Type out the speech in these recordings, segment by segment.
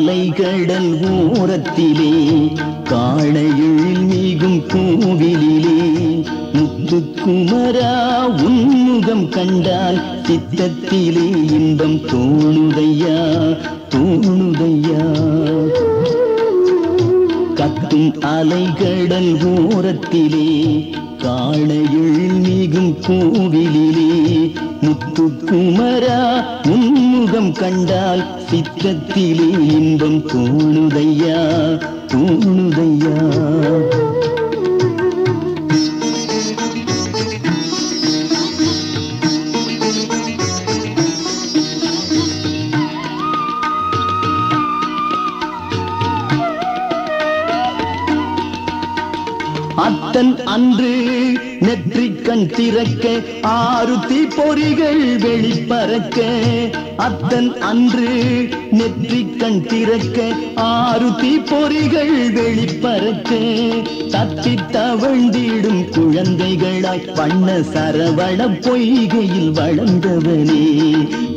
அலைகடல் ஓரத்திலே காளையில் மீகும் கோவிலிலே முத்துக்குமரா உன்முகம் கண்டால் சித்தத்திலே இன்பம் தோணுதையா தோணுதையா. கத்தும் அலைகடல் ஓரத்திலே காளையில் மீகும் கோவிலிலே முத்துக்குமரா உன்முகம் கண்டால் சித்தத்திலே இன்பம் தோணுதையா தோணுதையா. அத்தன் அன்று நெற்றிக்கண் திறக்க ஆறு தீப்பொறிகள் வெளிப்பறக்க. அத்தன் அன்று நெற்றிக்கண் திறக்க ஆறு தீப்பொறிகள் வெளிப்பறக்க. தத்தி தவழ்ந்திடும் குழந்தைகளாய் வண்ண சரவண பொய்கையில் வளர்ந்தவனே.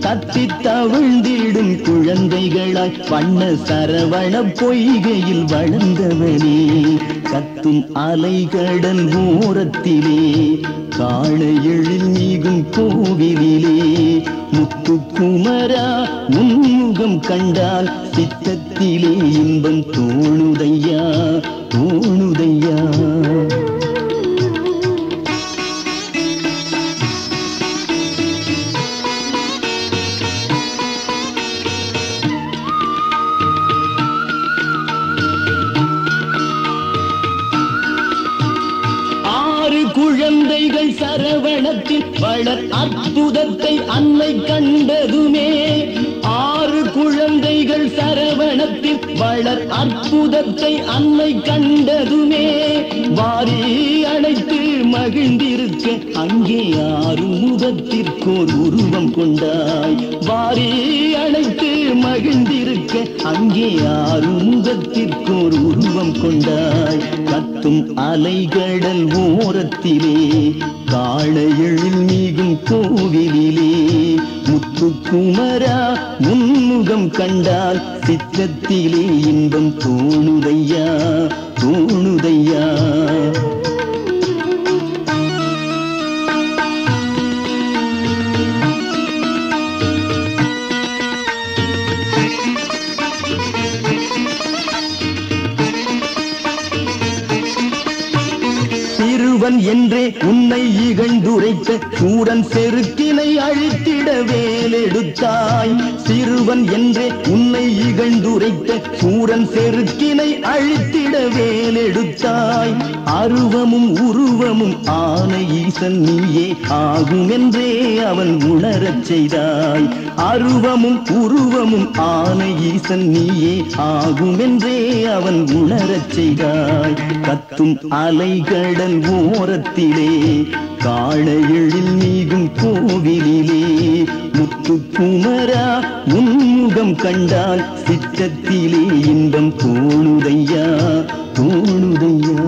தத்தி தவழ்ந்திடும் குழந்தைகளாய் வண்ண சரவண பொய்கையில் வளர்ந்தவனே. கத்தும் அலைகடல் ஓரத்திலே காளையில் மீகும் கோவிலிலே முத்துக்குமரா உன்முகம் கண்டால் சித்தத்திலே இன்பம் தோணுதையா தோணுதையா. குழந்தைகள் சரவணத்தில் வளர் அற்புதத்தை அன்னை கண்டதுமே. ஆறு குழந்தைகள் சரவணத்தில் வளர் அற்புதத்தை அன்னை கண்டதுமே. வாரி அழைத்து மகிழ்ந்திருக்க அங்கே ஆறு முகத்திற்கோர் உருவம் கொண்டாய். வாரி அழைத்து மகிழ்ந்திருக்க அங்கே ஆறு முகத்திற்கோர் உருவம் கொண்டாய். கத்தும் அலைகடல் ஓரத்திலே காளையில் மீகும் கோவிலிலே முத்துக்குமரா உன்முகம் கண்டால் சித்தத்திலே இன்பம் தோணுதையா தோணுதையா. சிறுவன் என்றே உன்னை இகழ்ந்துரைத்த சூரன் செருக்கினை அழித்திட வேலெடுத்தாய். சிறுவன் என்றே உன்னை இகழ்ந்துரைத்த சூரன் செருக்கினை அழித்திட வேலெடுத்தாய். அருவமும் உருவமும் ஆன ஈசன் நீயே ஆகும் என்றே அவன் உணரச் செய்தாய். அருவமும் உருவமும் ஆன ஈசன் நீயே ஆகும் என்றே அவன் உணரச் செய்தாய். கத்தும் அலைகடல் ஓரத்திலே காளையில் மீகும் கோவிலிலே முத்துக்குமரா உன்முகம் கண்டால் சித்தத்திலே இன்பம் தோணுதையா தோணுதையா.